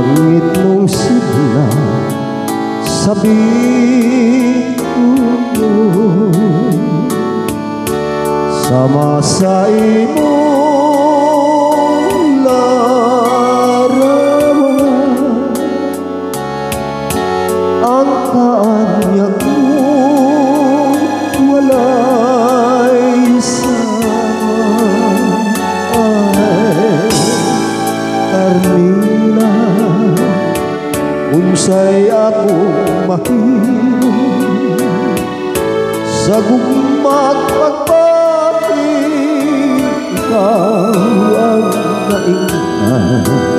langit mong sigla sa bitulo, sama sa imong larawan, ang kaanyag mo walay sama. Ay, Carmina, unsay akong mahimo sa gugmang pagbati, ikaw ang naingnan.